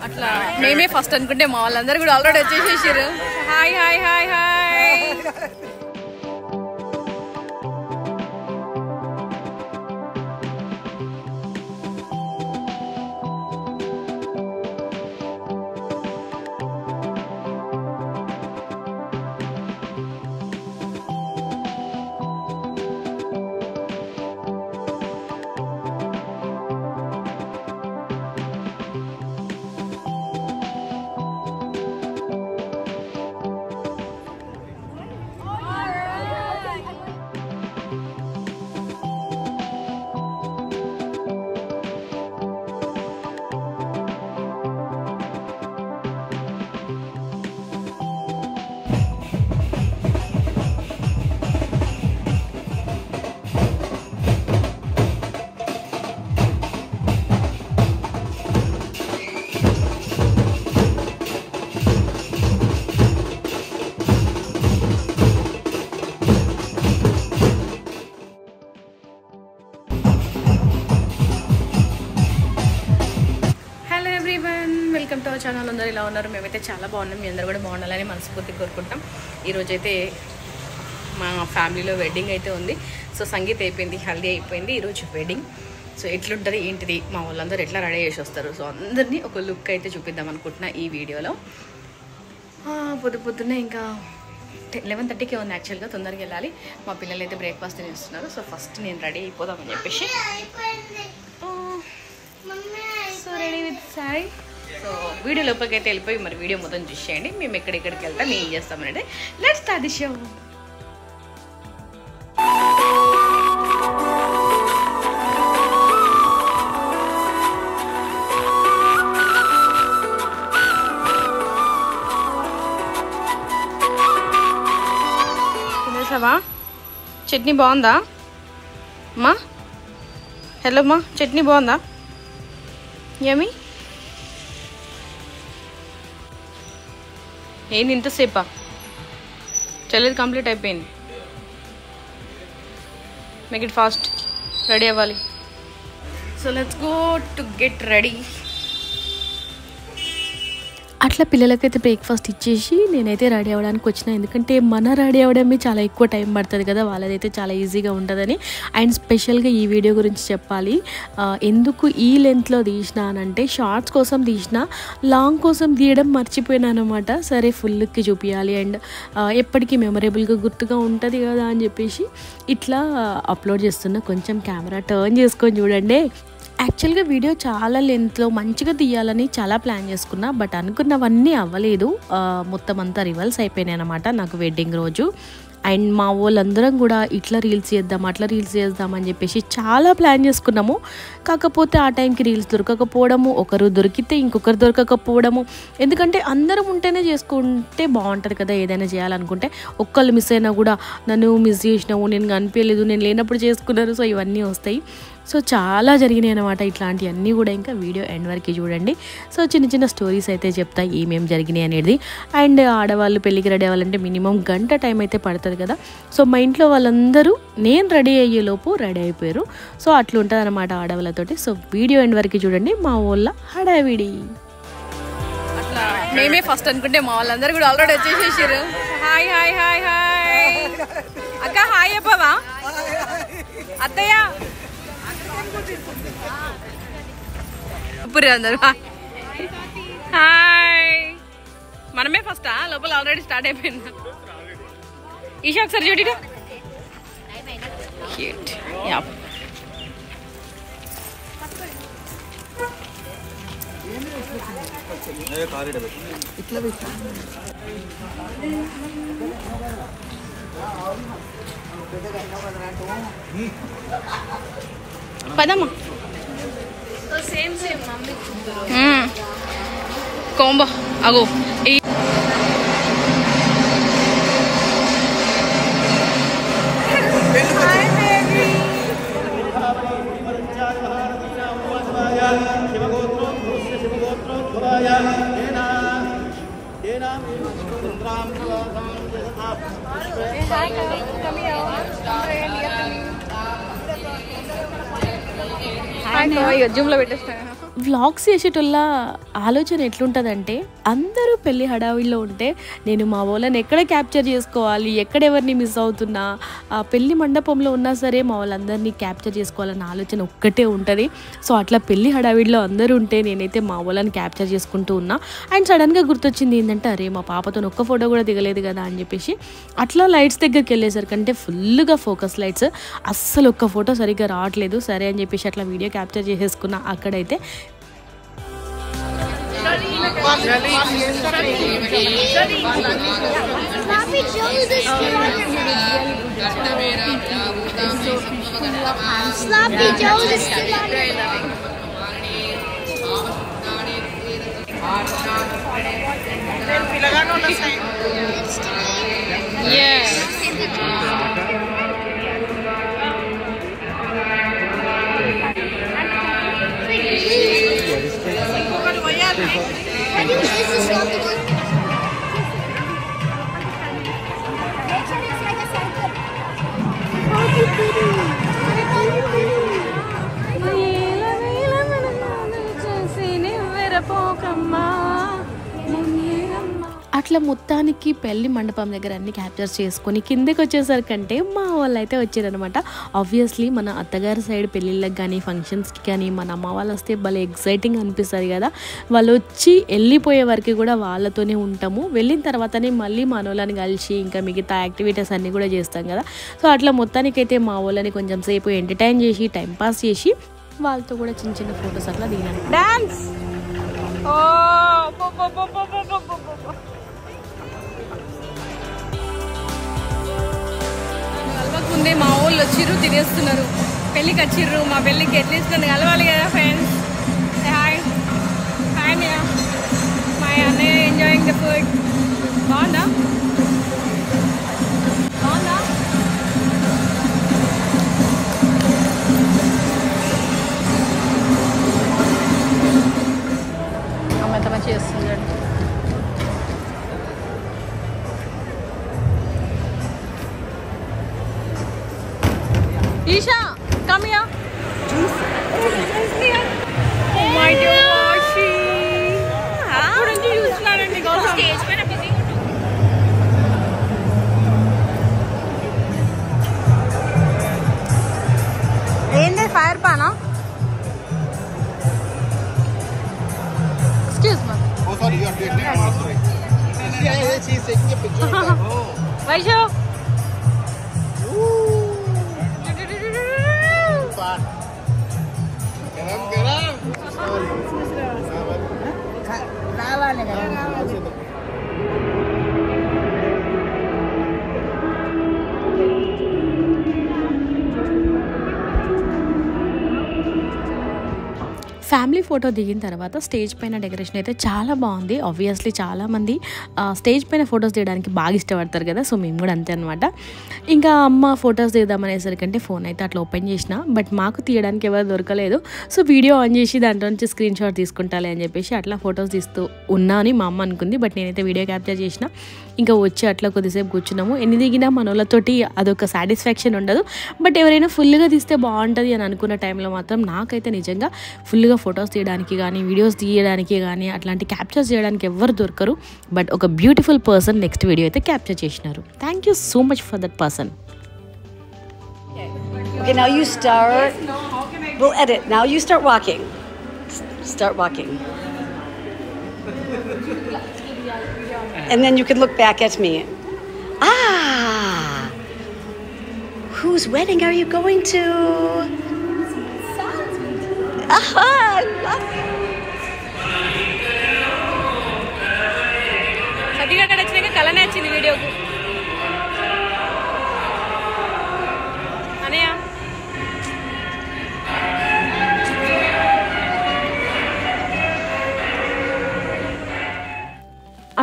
అట్లా మేమే ఫస్ట్ అనుకుంటే మా వాళ్ళందరూ కూడా ఆల్రెడీ వచ్చేసేసారు. Hi hi hi hi. Welcome to our channel. అందరూ ఇలా ఉన్నారు? మేమైతే చాలా బాగున్నాం. మీ అందరూ కూడా బాగుండాలని మనస్ఫూర్తిగా కోరుకుంటాం. ఈరోజైతే మా ఫ్యామిలీలో వెడ్డింగ్ అయితే ఉంది. సో సంగీత్ అయిపోయింది, హల్దీ అయిపోయింది, ఈరోజు వెడ్డింగ్. సో ఎట్లుంటుంది ఏంటిది, మా వాళ్ళందరూ ఎట్లా రెడీ చేసి వస్తారు, సో అందరినీ ఒక లుక్ అయితే చూపిద్దాం అనుకుంటున్నా ఈ వీడియోలో. పొద్దున్నే ఇంకా 11:30కే ఉంది యాక్చువల్గా, తొందరగా వెళ్ళాలి. మా పిల్లలు అయితే బ్రేక్ఫాస్ట్ చేస్తున్నారు. సో ఫస్ట్ నేను రెడీ అయిపోదామని చెప్పేసి so ready with sorry. So video లోపలికి అయితే వెళ్ళిపోయి మరి వీడియో మొత్తం చూసేయండి. మేము ఎక్కడెక్కడికి వెళ్తాం, ఏం చేస్తామనంటే లెట్స్ స్టార్ట్ ది షో. తినేసావా? చట్నీ బాగుందా అమ్మా? హలో అమ్మా, చట్నీ బాగుందా? యమ్మీ. ఏంది ఇంతసేపా? చల్లది కంప్లీట్ అయిపోయింది. మేక్ ఇట్ ఫాస్ట్, రెడీ అవ్వాలి. So let's go to get ready. అట్లా పిల్లలకైతే బ్రేక్ఫాస్ట్ ఇచ్చేసి నేనైతే రెడీ అవ్వడానికి వచ్చిన. ఎందుకంటే మన రెడీ అవ్వడమే చాలా ఎక్కువ టైం పడుతుంది కదా, వాళ్ళదైతే చాలా ఈజీగా ఉంటుందని. అండ్ స్పెషల్గా ఈ వీడియో గురించి చెప్పాలి. ఎందుకు ఈ లెంత్లో తీసిన అనంటే షార్ట్స్ కోసం తీసిన, లాంగ్ కోసం తీయడం మర్చిపోయినా అనమాట. సరే ఫుల్కి చూపించాలి అండ్ ఎప్పటికీ మెమొరబుల్గా గుర్తుగా ఉంటుంది కదా అని చెప్పేసి ఇట్లా అప్లోడ్ చేస్తున్నా. కొంచెం కెమెరా టర్న్ చేసుకొని చూడండి. యాక్చువల్గా వీడియో చాలా లెంత్లో మంచిగా తీయాలని చాలా ప్లాన్ చేసుకున్నా, బట్ అనుకున్నవన్నీ అవ్వలేదు. మొత్తం అంతా రివర్స్ అయిపోయినాయి అనమాట నాకు వెడ్డింగ్ రోజు. అండ్ మా వాళ్ళందరం కూడా ఇట్లా రీల్స్ చేద్దాం, అట్లా రీల్స్ చేద్దాం అని చెప్పేసి చాలా ప్లాన్ చేసుకున్నాము. కాకపోతే ఆ టైంకి రీల్స్ దొరకకపోవడము, ఒకరు దొరికితే ఇంకొకరు దొరకకపోవడము. ఎందుకంటే అందరం ఉంటేనే చేసుకుంటే బాగుంటుంది కదా, ఏదైనా చేయాలనుకుంటే. ఒక్కళ్ళు మిస్ అయినా కూడా నన్ను మిస్ చేసినావు, నేను కనిపించలేదు, నేను లేనప్పుడు చేసుకున్నారు, సో ఇవన్నీ వస్తాయి. సో చాలా జరిగినాయి అనమాట ఇట్లాంటివన్నీ కూడా. ఇంకా వీడియో ఎండ్ వరకు చూడండి. సో చిన్న చిన్న స్టోరీస్ అయితే చెప్తా ఏమేమి జరిగినాయి అనేది. అండ్ ఆడవాళ్ళు పెళ్ళికి రెడీ అవ్వాలంటే మినిమం గంట టైం అయితే పడుతుంది కదా. సో మా ఇంట్లో వాళ్ళందరూ నేను రెడీ అయ్యేలోపు రెడీ అయిపోయారు. సో అట్లా ఉంటుంది అనమాట ఆడవాళ్ళతోటి. సో వీడియో ఎండ్ వరకు చూడండి. మా వాళ్ళ హడావిడి అట్లా మేమే ఫస్ట్ అనుకుంటే మా వాళ్ళందరూ కూడా ఆల్రెడీ వచ్చేసేసారు. Hi hi hi hi. అక్క హాయ్ చెప్పవా? అత్తయ్య అందరు హాయ్. మనమే ఫస్టా? లోపల ఆల్రెడీ స్టార్ట్ అయిపోయింది. ఈషా ఒకసారి చూడు. పదమ్మా. కోంబో అగో జూమ్ లో పెట్టేస్తా. వ్లాగ్స్ చేసేటోళ్ళ ఆలోచన ఎట్లుంటుందంటే అందరూ పెళ్ళి హడావిడిలో ఉంటే నేను మా వాళ్ళని ఎక్కడ క్యాప్చర్ చేసుకోవాలి, ఎక్కడెవరిని మిస్ అవుతున్నా, పెళ్ళి మండపంలో ఉన్నా సరే మా వాళ్ళందరినీ క్యాప్చర్ చేసుకోవాలన్న ఆలోచన ఒక్కటే ఉంటుంది. సో అట్లా పెళ్ళి హడావిడిలో అందరూ ఉంటే నేనైతే మా వాళ్ళని క్యాప్చర్ చేసుకుంటూ ఉన్నా. అండ్ సడన్గా గుర్తొచ్చింది ఏంటంటే అరే మా పాపతో ఒక్క ఫోటో కూడా దిగలేదు కదా అని చెప్పేసి అట్లా లైట్స్ దగ్గరికి వెళ్ళేసరికంటే ఫుల్గా ఫోకస్ లైట్స్, అస్సలు ఒక్క ఫోటో సరిగ్గా రావట్లేదు. సరే అని చెప్పేసి అట్లా వీడియో క్యాప్చర్ చేసేసుకున్నా. అక్కడైతే అట్లా మొత్తానికి పెళ్లి మండపం దగ్గర అన్ని క్యాప్చర్ చేసుకొని కిందకి వచ్చేసరికంటే మా వాళ్ళు అయితే వచ్చారనమాట. ఆబ్వియస్లీ మన అత్తగారి సైడ్ పెళ్ళిళ్ళకి కానీ ఫంక్షన్స్కి కానీ మన అమ్మ వాళ్ళు వస్తే భలే ఎక్సైటింగ్ అనిపిస్తుంది కదా. వాళ్ళు వచ్చి వెళ్ళిపోయే వరకు కూడా వాళ్ళతోనే ఉంటాము. వెళ్ళిన తర్వాతనే మళ్ళీ మన వాళ్ళని కలిసి ఇంకా మిగతా యాక్టివిటీస్ అన్నీ కూడా చేస్తాం కదా. సో అట్లా మొత్తానికైతే మా వాళ్ళని కొంచెం సేపు ఎంటర్టైన్ చేసి టైంపాస్ చేసి వాళ్ళతో కూడా చిన్న చిన్న ఫొటోస్ అట్లా దిగాను. డాన్స్ కలవకుందే మా వాళ్ళు వచ్చిర్రు, తినేస్తున్నారు. పెళ్ళికి వచ్చిర్రు, మా పెళ్ళికి అట్లీస్ట్ నన్ను కలవాలి కదా ఫ్రెండ్స్. హాయ్ హాయ్ మియా, మా అన్నయ్య ఎంజాయింగ్ ద ఫుడ్. బాగుందా బాగుందా? అమ్మ ఎంత మంచిగా చేస్తుంది. Isha, come here. Oh my God, she. Couldn't you use that and go stage? When I'm busy. Ain't there fire pan? Excuse me. Oh, sorry, you are doing it. Yeah, she's taking a picture. Oh. Vaishu. Family photo దిగిన తర్వాత stage పైన decoration అయితే చాలా బాగుంది. Obviously చాలామంది stage పైన photos తీయడానికి బాగా ఇష్టపడతారు కదా. సో మేము కూడా అంతే అనమాట. ఇంకా అమ్మ ఫొటోస్ దిగుదామనేసరికంటే ఫోన్ అయితే అట్లా ఓపెన్ చేసిన, బట్ మాకు తీయడానికి ఎవరు దొరకలేదు. సో వీడియో ఆన్ చేసి దాంట్లో నుంచి స్క్రీన్ షాట్ తీసుకుంటాలే అని చెప్పేసి అట్లా ఫొటోస్ తీస్తూ ఉన్నా అని మా అమ్మ అనుకుంది. బట్ నేనైతే వీడియో క్యాప్చర్ చేసిన. ఇంకా వచ్చి అట్లా కొద్దిసేపు కూర్చున్నాము. ఎన్ని దిగినా మన వాళ్ళతోటి అదొక సాటిస్ఫాక్షన్ ఉండదు. బట్ ఎవరైనా ఫుల్గా తీస్తే బాగుంటుంది అని అనుకున్న టైంలో మాత్రం నాకైతే నిజంగా ఫుల్గా ఫొటోస్ తీయడానికి కానీ వీడియోస్ తీయడానికి కానీ అట్లాంటి క్యాప్చర్ చేయడానికి ఎవరు దొరకరు. బట్ ఒక బ్యూటిఫుల్ పర్సన్ నెక్స్ట్ వీడియో అయితే క్యాప్చర్ చేసినారు. Thank you so much for that person. Okay, now you start. We'll edit. Now you start walking. Start walking. And then you can look back at me. Ah! Whose wedding are you going to? Aha! I love it. సతిగా వచ్చినాక కలనే వచ్చింది వీడియోకు. అనయ్య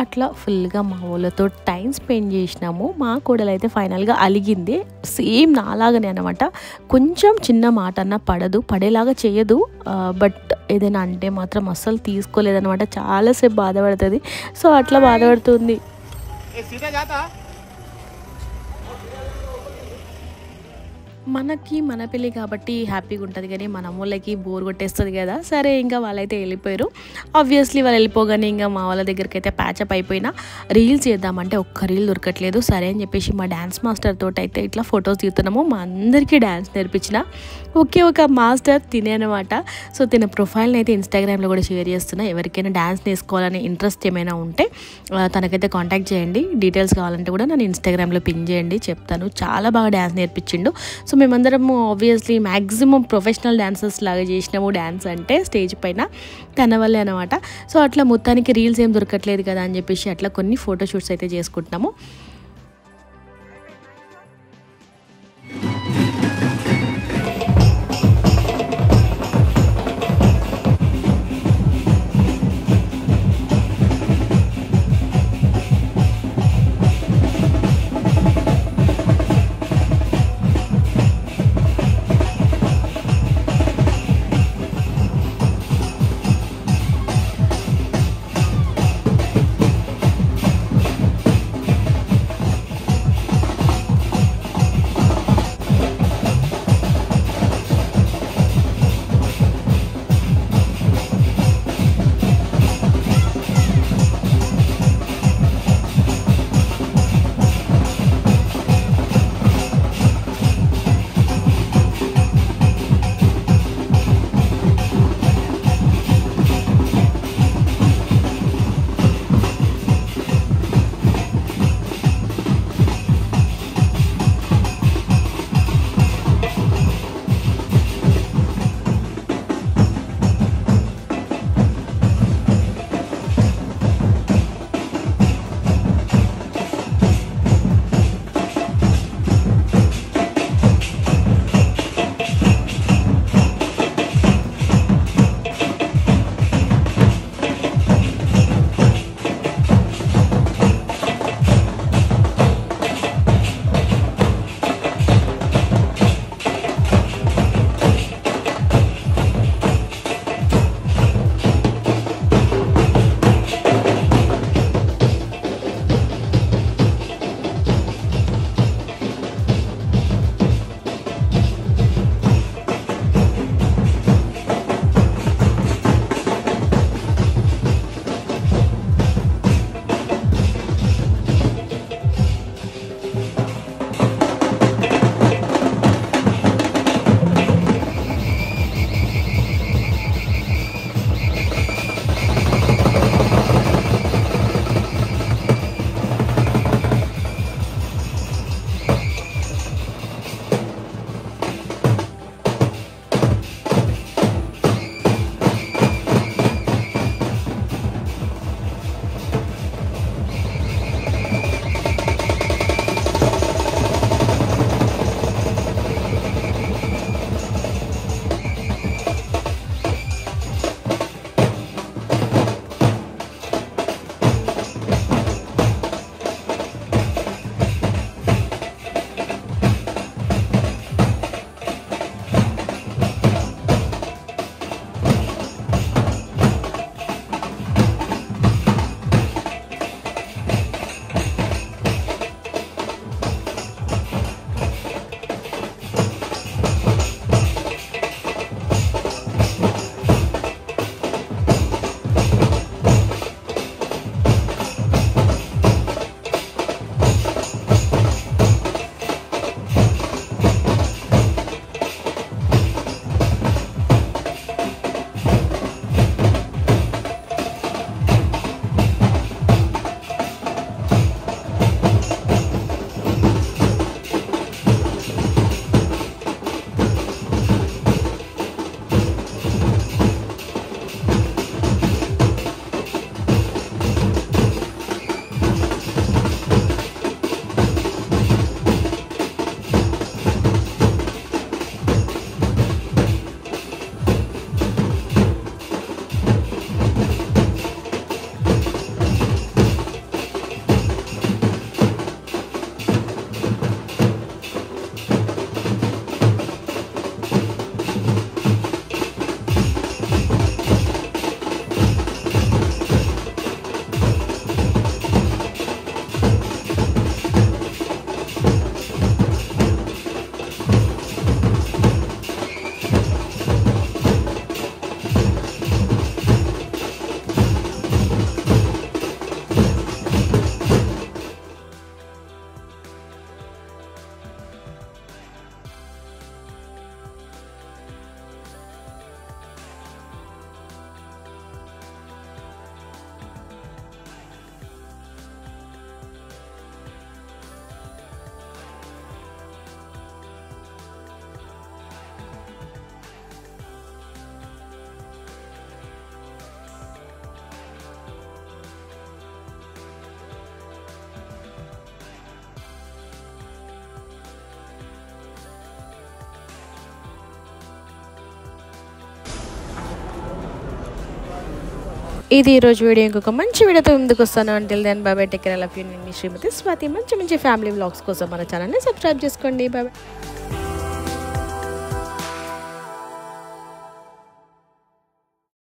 అట్లా ఫుల్గా మా వాళ్ళతో time spend చేసినాము. మా కోడలు అయితే ఫైనల్గా అలిగింది. సేమ్ నాలాగానే అనమాట. కొంచెం చిన్న మాట అన్న పడదు, పడేలాగా చేయదు. బట్ ఏదైనా అంటే మాత్రం అస్సలు తీసుకోలేదనమాట. చాలాసేపు బాధపడుతుంది. సో అట్లా బాధపడుతుంది. మనకి మన పెళ్ళి కాబట్టి హ్యాపీగా ఉంటుంది, కానీ మన అమ్మోళ్ళకి బోర్ కొట్టేస్తుంది కదా. సరే ఇంకా వాళ్ళైతే వెళ్ళిపోయారు. ఆబ్వియస్లీ వాళ్ళు వెళ్ళిపోగానే ఇంకా మా వాళ్ళ దగ్గరికి అయితే ప్యాచప్ అయిపోయినా రీల్స్ చేద్దామంటే ఒక్క రీల్ దొరకట్లేదు. సరే అని చెప్పేసి మా డ్యాన్స్ మాస్టర్ తోటి అయితే ఇట్లా ఫొటోస్ తీస్తున్నాము. మా అందరికీ డ్యాన్స్ నేర్పించిన ఒకే ఒక మాస్టర్ తినే అనమాట. సో తిన ప్రొఫైల్ని అయితే ఇన్స్టాగ్రామ్లో కూడా షేర్ చేస్తున్నా. ఎవరికైనా డ్యాన్స్ నేర్చుకోవాలని ఇంట్రెస్ట్ ఏమైనా ఉంటే తనకైతే కాంటాక్ట్ చేయండి. డీటెయిల్స్ కావాలంటే కూడా నన్ను ఇన్స్టాగ్రామ్లో పిన్ చేయండి, చెప్తాను. చాలా బాగా డ్యాన్స్ నేర్పించిండు. సో మేమందరము ఆబ్వియస్లీ మ్యాక్సిమం ప్రొఫెషనల్ డాన్సర్స్ లాగా చేసినాము. డ్యాన్స్ అంటే స్టేజ్ పైన తన వల్లే అనమాట. సో అట్లా మొత్తానికి రీల్స్ ఏం దొరకట్లేదు కదా అని చెప్పేసి అట్లా కొన్ని ఫోటోషూట్స్ అయితే చేసుకుంటున్నాము. ఇది ఈరోజు వీడియో. ఇంకొక మంచి వీడియోతో ముందుకు వస్తాను. Until then bye bye, take care, love you. నేను శ్రీమతి స్వాతి. మంచి మంచి ఫ్యామిలీ వ్లాగ్స్ కోసం మన ఛానల్ని సబ్స్క్రైబ్ చేసుకోండి. By by.